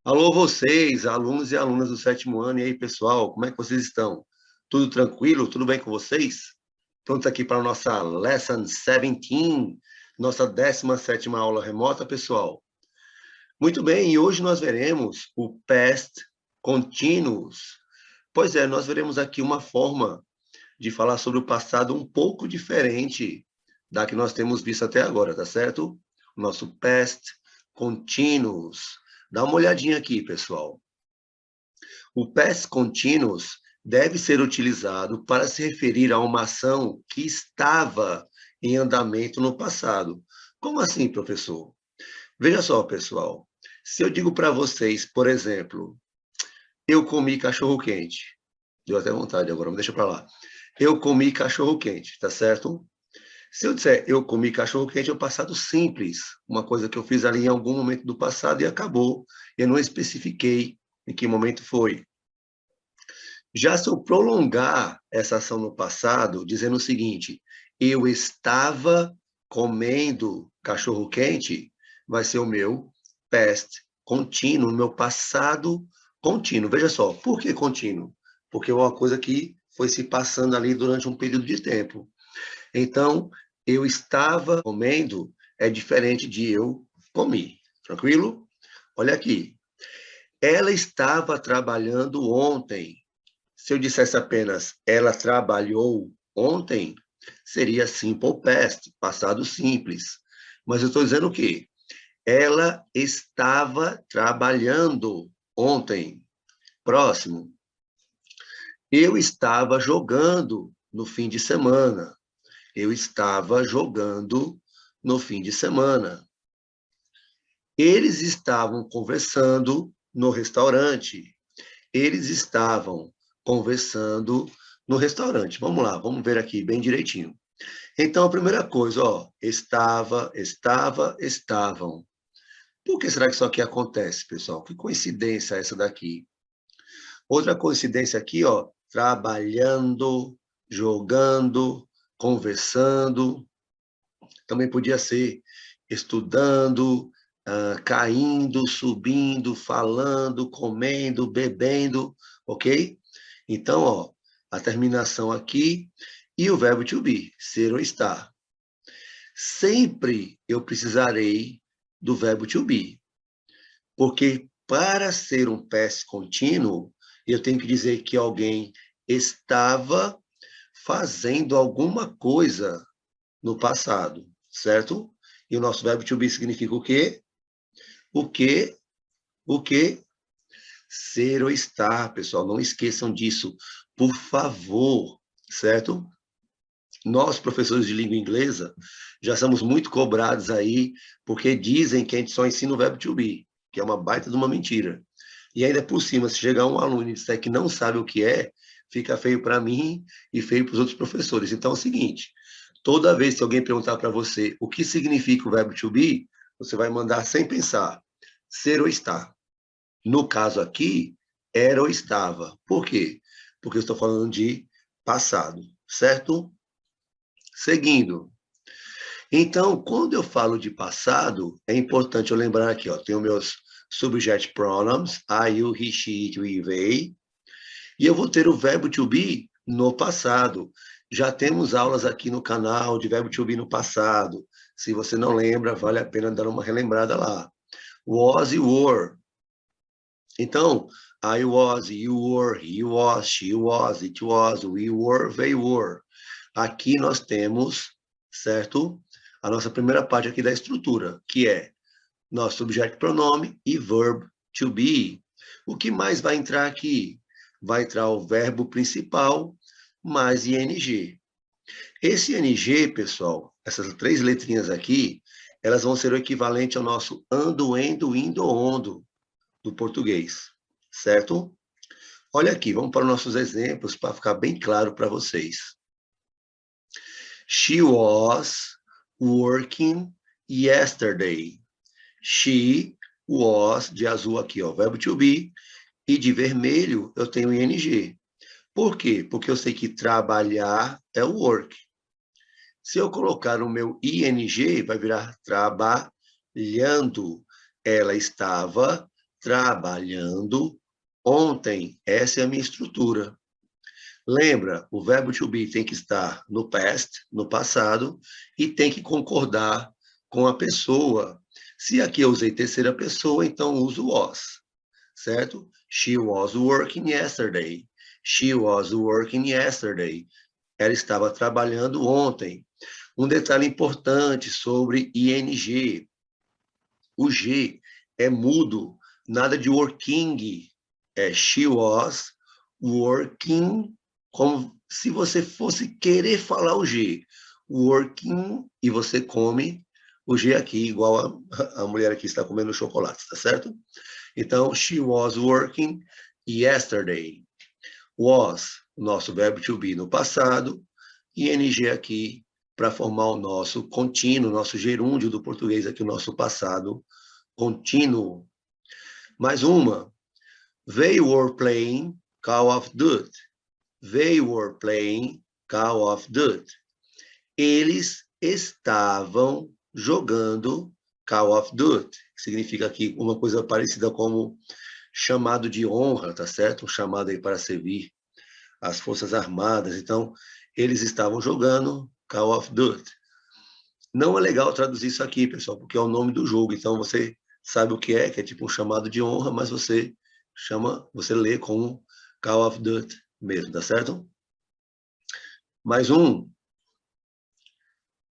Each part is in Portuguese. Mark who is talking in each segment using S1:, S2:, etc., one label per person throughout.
S1: Alô, vocês, alunos e alunas do sétimo ano, e aí, pessoal, como é que vocês estão? Tudo tranquilo? Tudo bem com vocês? Estamos aqui para a nossa Lesson 17, nossa 17ª aula remota, pessoal. Muito bem, e hoje nós veremos o Past Continuous. Pois é, nós veremos aqui uma forma de falar sobre o passado um pouco diferente da que nós temos visto até agora, tá certo? O nosso Past Continuous. Dá uma olhadinha aqui, pessoal. O past continuous deve ser utilizado para se referir a uma ação que estava em andamento no passado. Como assim, professor? Veja só, pessoal. Se eu digo para vocês, por exemplo, eu comi cachorro-quente. Deu até vontade agora, mas deixa para lá. Eu comi cachorro-quente, tá certo? Se eu disser eu comi cachorro-quente, é o passado simples. Uma coisa que eu fiz ali em algum momento do passado e acabou. Eu não especifiquei em que momento foi. Já se eu prolongar essa ação no passado, dizendo o seguinte, eu estava comendo cachorro-quente, vai ser o meu past contínuo, o meu passado contínuo. Veja só, por que contínuo? Porque é uma coisa que foi se passando ali durante um período de tempo. Então, eu estava comendo é diferente de eu comi. Tranquilo? Olha aqui. Ela estava trabalhando ontem. Se eu dissesse apenas ela trabalhou ontem, seria simple past, passado simples. Mas eu estou dizendo o quê? Ela estava trabalhando ontem. Próximo. Eu estava jogando no fim de semana. Eu estava jogando no fim de semana. Eles estavam conversando no restaurante. Eles estavam conversando no restaurante. Vamos lá, vamos ver aqui bem direitinho. Então, a primeira coisa, ó, estavam. Por que será que isso aqui acontece, pessoal? Que coincidência é essa daqui? Outra coincidência aqui, ó, trabalhando, jogando, conversando. Também podia ser estudando, caindo, subindo, falando, comendo, bebendo, ok? Então, ó, a terminação aqui e o verbo to be, ser ou estar. Sempre eu precisarei do verbo to be, porque para ser um past contínuo, eu tenho que dizer que alguém estava fazendo alguma coisa no passado, certo? E o nosso verbo to be significa o quê? O quê? O quê? Ser ou estar, pessoal. Não esqueçam disso, por favor, certo? Nós, professores de língua inglesa, já somos muito cobrados aí, porque dizem que a gente só ensina o verbo to be, que é uma baita de uma mentira. E ainda por cima, se chegar um aluno e disser que não sabe o que é, fica feio para mim e feio para os outros professores. Então é o seguinte, toda vez que alguém perguntar para você o que significa o verbo to be, você vai mandar sem pensar, ser ou estar. No caso aqui, era ou estava. Por quê? Porque eu estou falando de passado, certo? Seguindo. Então, quando eu falo de passado, é importante eu lembrar aqui, ó, tenho meus subject pronouns, I, you, he, she, it, we, they, e eu vou ter o verbo to be no passado. Já temos aulas aqui no canal de verbo to be no passado. Se você não lembra, vale a pena dar uma relembrada lá. Was e were. Então, I was, you were, he was, she was, it was, we were, they were. Aqui nós temos, certo? A nossa primeira parte aqui da estrutura, que é nosso subject pronome e verb to be. O que mais vai entrar aqui? Vai entrar o verbo principal mais ing. Esse ing, pessoal, essas três letrinhas aqui, elas vão ser o equivalente ao nosso ando, endo, indo, ondo do português, certo? Olha aqui, vamos para os nossos exemplos para ficar bem claro para vocês. She was working yesterday. She was, de azul aqui, ó, verbo to be, e de vermelho eu tenho ing. Por quê? Porque eu sei que trabalhar é o work. Se eu colocar o meu ing, vai virar trabalhando. Ela estava trabalhando ontem. Essa é a minha estrutura. Lembra, o verbo to be tem que estar no past, no passado, e tem que concordar com a pessoa. Se aqui eu usei terceira pessoa, então uso was, certo? She was working yesterday. She was working yesterday. Ela estava trabalhando ontem. Um detalhe importante sobre ing. O G é mudo, nada de working. É she was working, como se você fosse querer falar o G. Working, e você come o G aqui, igual a mulher aqui está comendo chocolate, tá certo? Então, she was working yesterday. Was, nosso verbo to be no passado, e ing aqui para formar o nosso contínuo, nosso gerúndio do português aqui, o nosso passado contínuo. Mais uma. They were playing Call of Duty. They were playing Call of Duty. Eles estavam jogando Call of Duty. Significa aqui uma coisa parecida como chamado de honra, tá certo? Um chamado aí para servir as Forças Armadas. Então, eles estavam jogando Call of Duty. Não é legal traduzir isso aqui, pessoal, porque é o nome do jogo. Então, você sabe o que é tipo um chamado de honra, mas você lê como Call of Duty mesmo, tá certo? Mais um.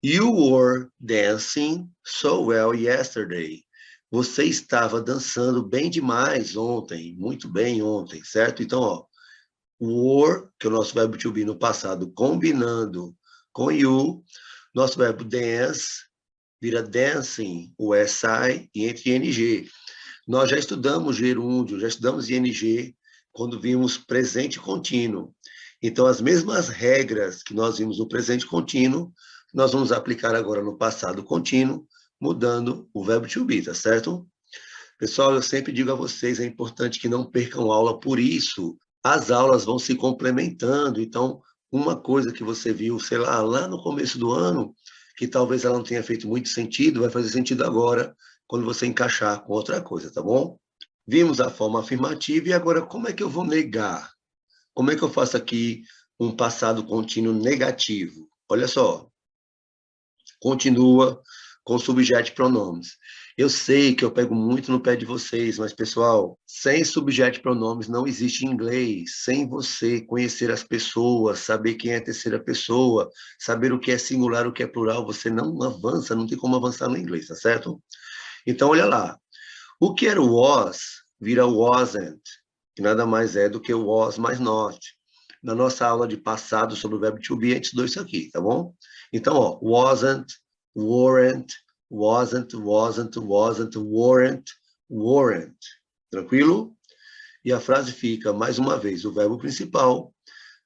S1: You were dancing so well yesterday. Você estava dançando bem demais ontem, muito bem ontem, certo? Então, ó, were, que é o nosso verbo to be no passado, combinando com you, nosso verbo dance vira dancing, o SI e entre ing. Nós já estudamos gerúndio, já estudamos ing quando vimos presente contínuo. Então, as mesmas regras que nós vimos no presente contínuo, nós vamos aplicar agora no passado contínuo, mudando o verbo to be, tá certo? Pessoal, eu sempre digo a vocês, é importante que não percam aula por isso. As aulas vão se complementando, então, uma coisa que você viu, sei lá no começo do ano, que talvez ela não tenha feito muito sentido, vai fazer sentido agora, quando você encaixar com outra coisa, tá bom? Vimos a forma afirmativa e agora como é que eu vou negar? Como é que eu faço aqui um passado contínuo negativo? Olha só, continua com subjeto e pronomes. Eu sei que eu pego muito no pé de vocês, mas, pessoal, sem subjeto e pronomes não existe inglês. Sem você conhecer as pessoas, saber quem é a terceira pessoa, saber o que é singular, o que é plural, você não avança, não tem como avançar no inglês, tá certo? Então, olha lá. O que era o was vira wasn't, que nada mais é do que o was mais not. Na nossa aula de passado sobre o verbo to be, a gente estudou isso aqui, tá bom? Então, ó, wasn't, weren't, wasn't, weren't, weren't. Tranquilo? E a frase fica, mais uma vez, o verbo principal,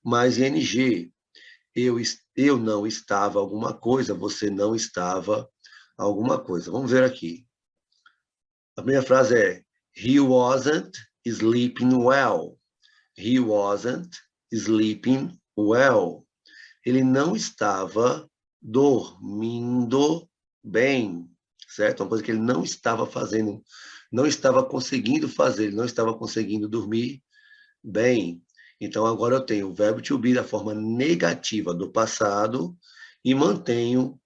S1: mais ing. Eu não estava alguma coisa, você não estava alguma coisa. Vamos ver aqui. A primeira frase é, he wasn't sleeping well. He wasn't sleeping well. Ele não estava dormindo bem, certo? Uma coisa que ele não estava fazendo, não estava conseguindo fazer, ele não estava conseguindo dormir bem. Então, agora eu tenho o verbo to be da forma negativa do passado e mantenho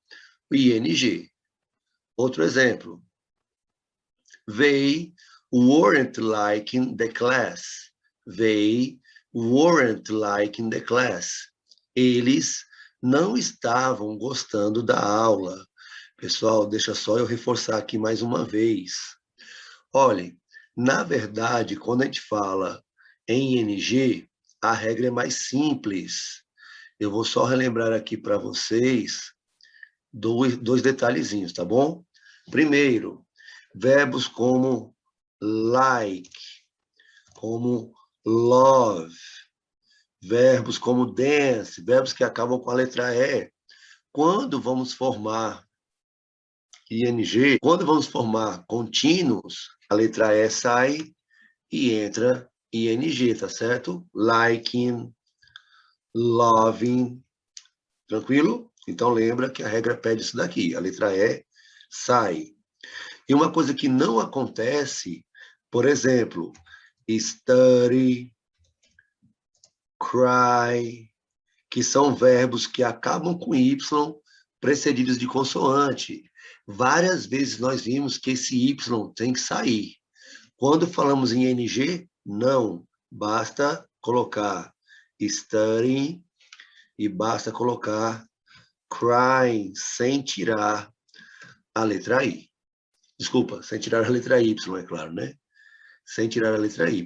S1: o ing. Outro exemplo. They weren't liking the class. They weren't liking the class. Eles não estavam gostando da aula. Pessoal, deixa só eu reforçar aqui mais uma vez. Olhem, na verdade, quando a gente fala em ing, a regra é mais simples. Eu vou só relembrar aqui para vocês dois detalhezinhos, tá bom? Primeiro, verbos como like, como love, verbos como dance, verbos que acabam com a letra E. Quando vamos formar ing, quando vamos formar contínuos, a letra E sai e entra ing, tá certo? Liking, loving, tranquilo? Então lembra que a regra pede isso daqui, a letra E sai. E uma coisa que não acontece Por exemplo, study, cry, que são verbos que acabam com Y precedidos de consoante. Várias vezes nós vimos que esse Y tem que sair. Quando falamos em NG, não. Basta colocar studying e basta colocar crying, sem tirar a letra I. Desculpa, sem tirar a letra Y, é claro, né? Sem tirar a letra Y.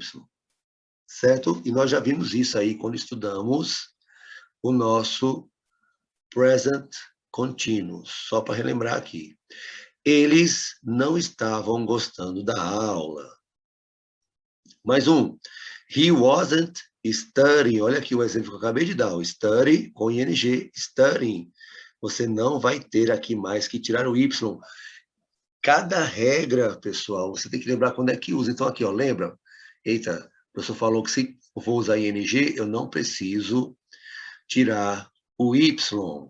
S1: Certo? E nós já vimos isso aí quando estudamos o nosso present continuous. Só para relembrar aqui. Eles não estavam gostando da aula. Mais um. He wasn't studying. Olha aqui o exemplo que eu acabei de dar. O study com ing, studying. Você não vai ter aqui mais que tirar o Y. Cada regra, pessoal, você tem que lembrar quando é que usa. Então, aqui, ó, lembra? Eita, o professor falou que se eu vou usar ing, eu não preciso tirar o Y.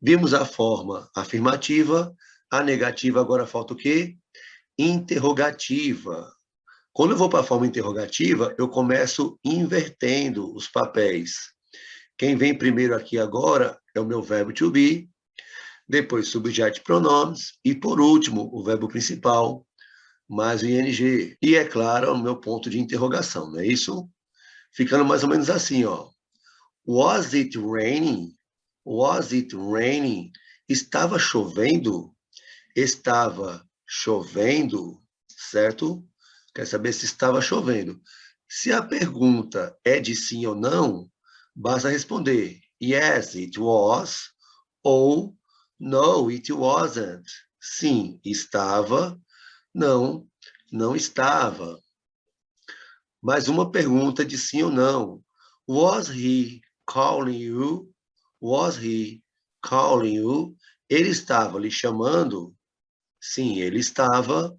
S1: Vimos a forma afirmativa, a negativa, agora falta o quê? Interrogativa. Quando eu vou para a forma interrogativa, eu começo invertendo os papéis. Quem vem primeiro aqui agora é o meu verbo to be, depois subject pronomes e, por último, o verbo principal, mais o ing. E, é claro, o meu ponto de interrogação, não é isso? Ficando mais ou menos assim, ó. Was it raining? Was it raining? Estava chovendo? Estava chovendo, certo? Quer saber se estava chovendo. Se a pergunta é de sim ou não, basta responder yes, it was, ou no, it wasn't. Sim, estava, não, não estava. Mais uma pergunta de sim ou não. Was he calling you? Was he calling you? Ele estava lhe chamando? Sim, ele estava.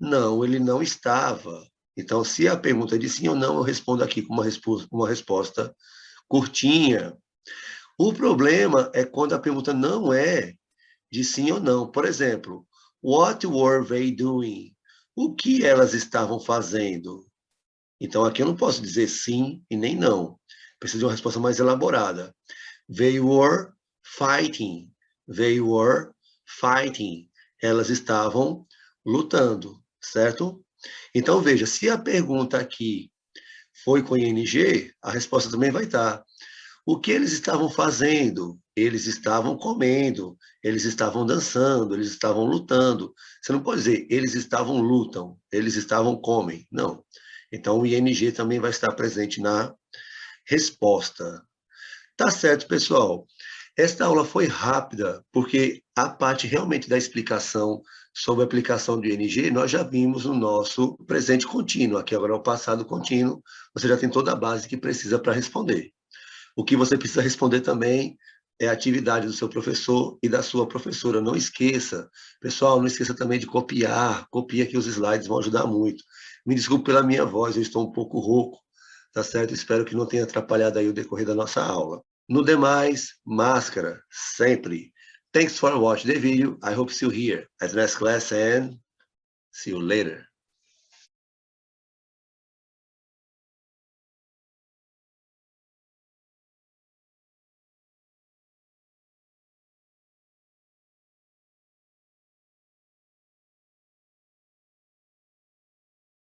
S1: Não, ele não estava. Então, se a pergunta é de sim ou não, eu respondo aqui com uma resposta curtinha. O problema é quando a pergunta não é de sim ou não. Por exemplo, what were they doing? O que elas estavam fazendo? Então, aqui eu não posso dizer sim e nem não. Preciso de uma resposta mais elaborada. They were fighting. They were fighting. Elas estavam lutando, certo? Então, veja, se a pergunta aqui foi com ing, a resposta também vai estar. O que eles estavam fazendo? Eles estavam comendo, eles estavam dançando, eles estavam lutando. Você não pode dizer, eles estavam lutam, eles estavam comem. Não. Então, o ing também vai estar presente na resposta. Tá certo, pessoal. Esta aula foi rápida, porque a parte realmente da explicação sobre a aplicação do ing, nós já vimos no nosso presente contínuo. Aqui agora é o passado contínuo. Você já tem toda a base que precisa para responder. O que você precisa responder também é a atividade do seu professor e da sua professora. Não esqueça, pessoal, não esqueça também de copiar. Copia que os slides vão ajudar muito. Me desculpe pela minha voz, eu estou um pouco rouco, tá certo? Espero que não tenha atrapalhado aí o decorrer da nossa aula. No demais, máscara, sempre. Thanks for watching the video. I hope to see you here at the next class and see you later.